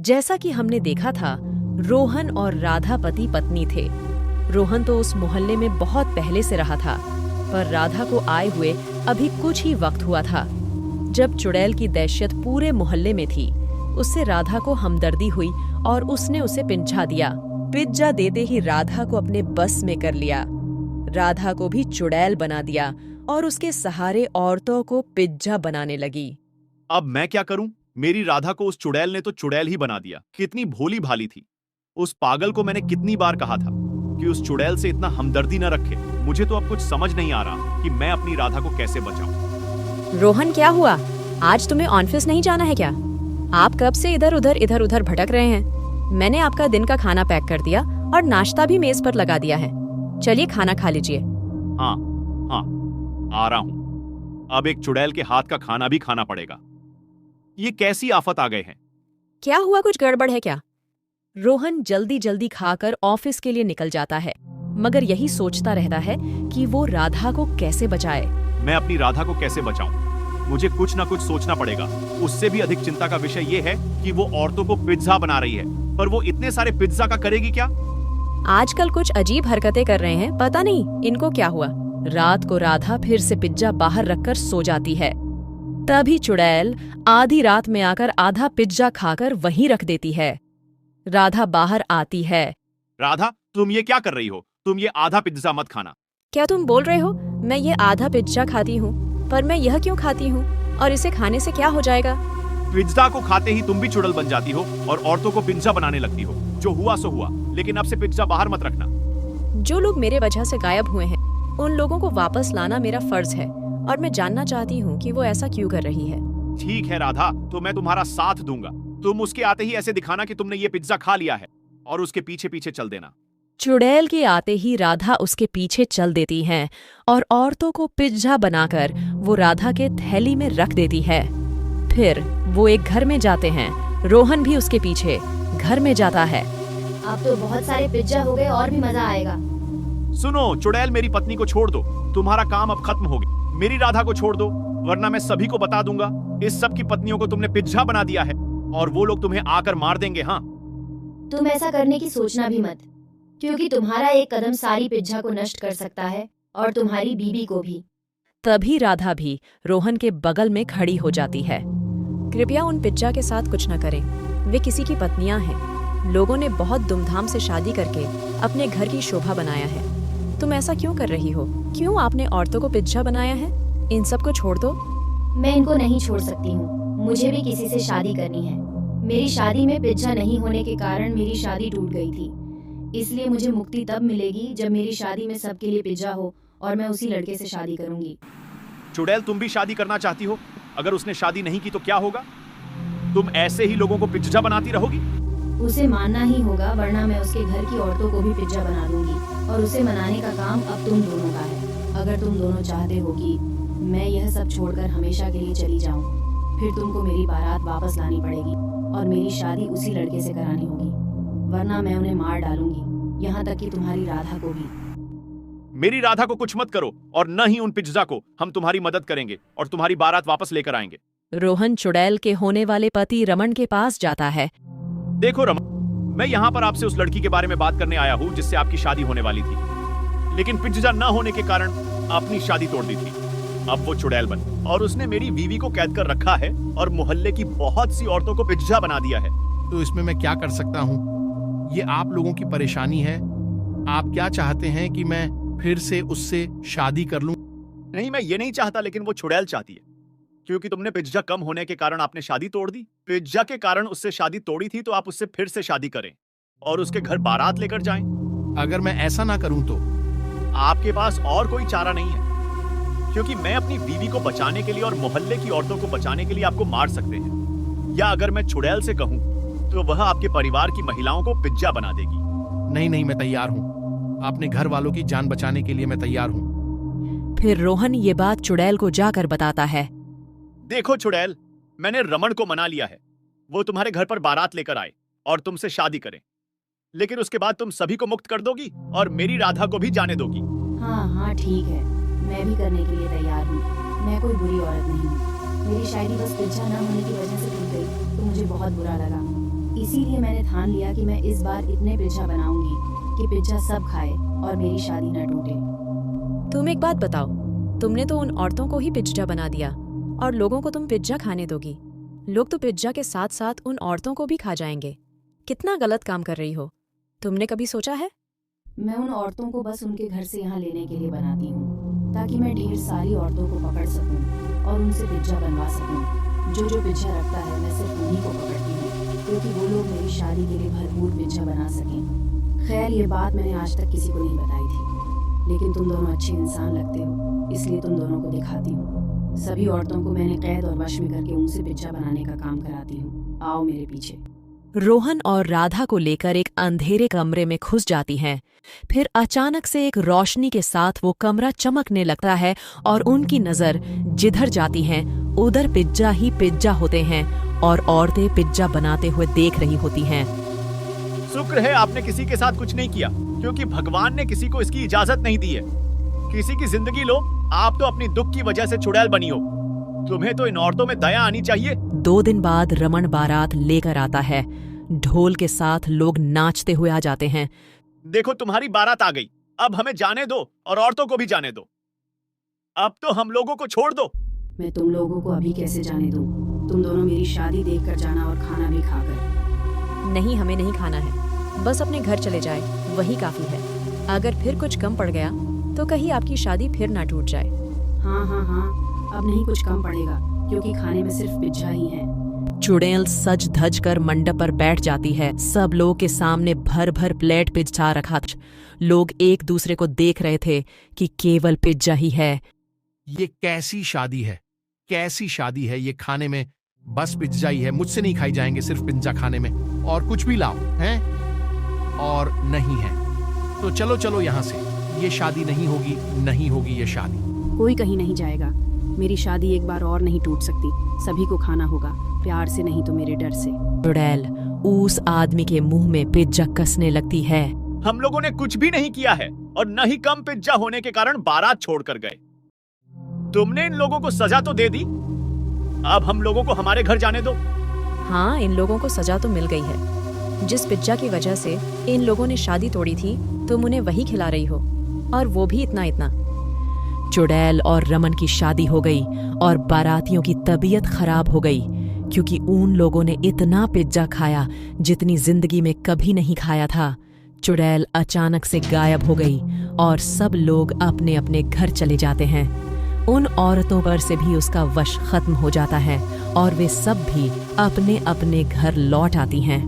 जैसा कि हमने देखा था, रोहन और राधा पति पत्नी थे। रोहन तो उस मोहल्ले में बहुत पहले से रहा था, पर राधा को आए हुए अभी कुछ ही वक्त हुआ था। जब चुड़ैल की दहशत पूरे मोहल्ले में थी, उससे राधा को हमदर्दी हुई और उसने उसे पिंजा दिया। पिज्जा देते ही राधा को अपने बस में कर लिया। राधा को भी चुड़ैल बना दिया और उसके सहारे औरतों को पिज्जा बनाने लगी। अब मैं क्या करूं? मेरी राधा को उस चुड़ैल ने तो चुड़ैल ही बना दिया। कितनी भोली भाली थी। उस पागल को मैंने कितनी बार कहा था कि उस चुड़ैल से इतना हमदर्दी न रखे। मुझे तो अब कुछ समझ नहीं आ रहा कि मैं अपनी राधा को कैसे बचाऊं। रोहन, क्या हुआ? आज तुम्हें ऑफिस नहीं जाना है क्या? आप कब से इधर उधर भटक रहे हैं? मैंने आपका दिन का खाना पैक कर दिया और नाश्ता भी मेज पर लगा दिया है। चलिए खाना खा लीजिए। हाँ हाँ, आ रहा हूं। अब एक चुड़ैल के हाथ का खाना भी खाना पड़ेगा। ये कैसी आफत आ गए हैं? क्या हुआ, कुछ गड़बड़ है क्या? रोहन जल्दी जल्दी खाकर ऑफिस के लिए निकल जाता है, मगर यही सोचता रहता है कि वो राधा को कैसे बचाए। मैं अपनी राधा को कैसे बचाऊं? मुझे कुछ ना कुछ सोचना पड़ेगा। उससे भी अधिक चिंता का विषय ये है कि वो औरतों को पिज्जा बना रही है, पर वो इतने सारे पिज्जा का करेगी क्या? आजकल कुछ अजीब हरकतें कर रहे हैं, पता नहीं इनको क्या हुआ। रात को राधा फिर से पिज्जा बाहर रखकर सो जाती है। तभी चुड़ैल आधी रात में आकर आधा पिज्जा खाकर वहीं रख देती है। राधा बाहर आती है। राधा, तुम ये क्या कर रही हो? तुम ये आधा पिज्जा मत खाना। क्या तुम बोल रहे हो मैं ये आधा पिज्जा खाती हूँ? पर मैं यह क्यों खाती हूँ और इसे खाने से क्या हो जाएगा? पिज्जा को खाते ही तुम भी चुड़ैल बन जाती हो और औरतों को पिज्जा बनाने लगती हो। जो हुआ सो हुआ, लेकिन अब से पिज्जा बाहर मत रखना। जो लोग मेरे वजह से गायब हुए हैं, उन लोगों को वापस लाना मेरा फर्ज है और मैं जानना चाहती हूँ कि वो ऐसा क्यों कर रही है। ठीक है राधा, तो मैं तुम्हारा साथ दूंगा। तुम उसके आते ही ऐसे दिखाना कि तुमने ये पिज्जा खा लिया है और उसके पीछे पीछे चल देना। चुड़ैल के आते ही राधा उसके पीछे चल देती हैं और औरतों को पिज्जा बनाकर वो राधा के थैली में रख देती है। फिर वो एक घर में जाते हैं। रोहन भी उसके पीछे घर में जाता है। अब तो बहुत सारे पिज्जा हो गए और भी मजा आएगा। सुनो चुड़ैल, मेरी पत्नी को छोड़ दो। तुम्हारा काम अब खत्म हो गया। मेरी राधा को छोड़ दो, वरना मैं सभी को बता दूंगा इस सब की पत्नियों को तुमने पिज्जा बना दिया है और वो लोग तुम्हें आकर मार देंगे। हाँ, तुम ऐसा करने की सोचना भी मत, क्योंकि तुम्हारा एक कदम सारी पिज्जा को नष्ट कर सकता है और तुम्हारी बीबी को भी। तभी राधा भी रोहन के बगल में खड़ी हो जाती है। कृपया उन पिज्जा के साथ कुछ न करें, वे किसी की पत्नियां हैं। लोगों ने बहुत धूमधाम से शादी करके अपने घर की शोभा बनाया है। तुम ऐसा क्यों कर रही हो? क्यों आपने औरतों को पिज्जा बनाया है? इन सब को छोड़ दो। मैं इनको नहीं छोड़ सकती हूँ। मुझे भी किसी से शादी करनी है। मेरी शादी में पिज्जा नहीं होने के कारण मेरी शादी टूट गई थी। इसलिए मुझे मुक्ति तब मिलेगी जब मेरी शादी में सबके लिए पिज्जा हो और मैं उसी लड़के से शादी करूंगी। चुड़ैल, तुम भी शादी करना चाहती हो? अगर उसने शादी नहीं की तो क्या होगा? तुम ऐसे ही लोगों को पिज्जा बनाती रहोगी? उसे मानना ही होगा, वरना मैं उसके घर की औरतों को भी पिज्जा बना दूंगी और उसे मनाने का काम अब तुम दोनों का है। अगर तुम दोनों चाहते हो कि मैं यह सब छोड़कर हमेशा के लिए चली जाऊं, फिर तुमको मेरी बारात वापस लानी पड़ेगी और मेरी शादी उसी लड़के से करानी होगी, वरना मैं उन्हें मार डालूंगी, यहाँ तक कि तुम्हारी राधा को भी। मेरी राधा को कुछ मत करो और न ही उन पिज्जा को। हम तुम्हारी मदद करेंगे और तुम्हारी बारात वापस लेकर आएंगे। रोहन चुड़ैल के होने वाले पति रमन के पास जाता है। देखो रमन, मैं यहाँ पर आपसे उस लड़की के बारे में बात करने आया हूँ जिससे आपकी शादी होने वाली थी, लेकिन पिज्जा न होने के कारण अपनी शादी तोड़ दी थी। अब वो चुड़ैल बन और उसने मेरी बीवी को कैद कर रखा है और मोहल्ले की बहुत सी औरतों को पिज्जा बना दिया है। तो इसमें मैं क्या कर सकता हूँ? ये आप लोगों की परेशानी है। आप क्या चाहते हैं कि मैं फिर से उससे शादी कर लूं? नहीं, मैं ये नहीं चाहता, लेकिन वो चुड़ैल चाहती है, क्योंकि तुमने पिज्जा कम होने के कारण आपने शादी तोड़ दी। पिज्जा के कारण उससे शादी तोड़ी थी, तो आप उससे फिर से शादी करें और उसके घर बारात लेकर जाएं। अगर मैं ऐसा ना करूं तो? आपके पास और कोई चारा नहीं है, क्योंकि मैं अपनी बीवी को बचाने के लिए और मोहल्ले की औरतों को बचाने के लिए आपको मार सकते हैं, या अगर मैं चुड़ैल से कहूं तो वह आपके परिवार की महिलाओं को पिज्जा बना देगी। नहीं, मैं तैयार हूँ। अपने घर वालों की जान बचाने के लिए मैं तैयार हूँ। फिर रोहन ये बात चुड़ैल को जाकर बताता है। देखो चुड़ैल, मैंने रमन को मना लिया है। वो तुम्हारे घर पर बारात लेकर आए और तुमसे शादी करें, लेकिन उसके बाद तुम सभी को मुक्त कर दोगी और मेरी राधा को भी जाने दोगी। हाँ, ठीक है, मैं भी करने के लिए तैयार हूँ। मैं कोई बुरी औरत नहीं हूँ। मेरी शादी बस पिज्जा न होने की वजह से टूट गई, तो मुझे बहुत बुरा लगा। इसीलिए मैंने ठान लिया कि मैं इस बार इतने पिज्जा बनाऊंगी कि पिज्जा सब खाए और मेरी शादी न टूटे। तुम एक बात बताओ, तुमने तो उन औरतों को ही पिज्जा बना दिया और लोगों को तुम पिज्जा खाने दोगी। लोग तो पिज्जा के साथ साथ उन औरतों को भी खा जाएंगे। कितना गलत काम कर रही हो, तुमने कभी सोचा है? मैं उन औरतों को बस उनके घर से यहाँ लेने के लिए बनाती हूँ ताकि मैं ढेर सारी औरतों को पकड़ सकूँ और उनसे पिज्जा बनवा सकूँ। जो जो पिज्जा रखता है मैं सिर्फ उन्हीं को पकड़ती हूँ क्योंकि वो लोग मेरी शादी के लिए भरपूर पिज्जा बना सकें। खैर ये बात मैंने आज तक किसी को नहीं बताई थी, लेकिन तुम दोनों अच्छे इंसान लगते हो इसलिए तुम दोनों को दिखाती हूँ। सभी औरतों को मैंने कैद और वश में करके उनसे पिज्जा बनाने का काम कराती हूँ। आओ मेरे पीछे। रोहन और राधा को लेकर एक अंधेरे कमरे में घुस जाती हैं। फिर अचानक से एक रोशनी के साथ वो कमरा चमकने लगता है और उनकी नजर जिधर जाती हैं उधर पिज्जा ही पिज्जा होते हैं और औरतें पिज्जा बनाते हुए देख रही होती हैं। शुक्र है आपने किसी के साथ कुछ नहीं किया, क्योंकि भगवान ने किसी को इसकी इजाजत नहीं दी है। किसी की जिंदगी लो, आप तो अपनी दुख की वजह से चुड़ैल बनी हो। तुम्हें तो इन औरतों में दया आनी चाहिए। 2 दिन बाद रमन बारात लेकर आता है। ढोल के साथ लोग नाचते हुए आ जाते हैं। देखो तुम्हारी बारात आ गई, अब हमें जाने दो और औरतों को भी जाने दो। अब तो हम लोगों को छोड़ दो। मैं तुम लोगों को अभी कैसे जाने दूं? तुम दोनों मेरी शादी देखकर जाना और खाना भी खाकर। नहीं, हमें नहीं खाना है, बस अपने घर चले जाए, वही काफी है। अगर फिर कुछ कम पड़ गया तो कहीं आपकी शादी फिर ना टूट जाए। हाँ, अब नहीं कुछ कम पड़ेगा क्योंकि खाने में सिर्फ पिज्जा ही है। चुड़ैल सज धज कर मंडप पर बैठ जाती है। सब लोगों के सामने भर भर प्लेट पिज्जा रखा था। लोग एक दूसरे को देख रहे थे कि केवल पिज्जा ही है। ये कैसी शादी है, कैसी शादी है? ये खाने में बस पिज्जा ही है, मुझसे नहीं खाई जाएंगे सिर्फ पिज्जा खाने में। और कुछ भी लाओ हैं और नहीं है तो चलो चलो यहाँ से। ये शादी नहीं होगी, नहीं होगी ये शादी। कोई कहीं नहीं जाएगा। मेरी शादी एक बार और नहीं टूट सकती। सभी को खाना होगा, प्यार से नहीं तो मेरे डर से। चुड़ैल उस आदमी के मुंह में पिज्जा कसने लगती है। हम लोगों ने कुछ भी नहीं किया है और न ही कम पिज्जा होने के कारण बारात छोड़कर गए। तुमने इन लोगों को सजा तो दे दी, अब हम लोगों को हमारे घर जाने दो। हाँ, इन लोगों को सजा तो मिल गई है। जिस पिज्जा की वजह से इन लोगों ने शादी तोड़ी थी तुम उन्हें वही खिला रही हो, और वो भी इतना इतना। चुड़ैल और रमन की शादी हो गई और बारातियों की तबीयत खराब हो गई क्योंकि उन लोगों ने इतना पिज्जा खाया जितनी जिंदगी में कभी नहीं खाया था। चुड़ैल अचानक से गायब हो गई और सब लोग अपने अपने घर चले जाते हैं। उन औरतों पर से भी उसका वश खत्म हो जाता है और वे सब भी अपने अपने घर लौट आती हैं।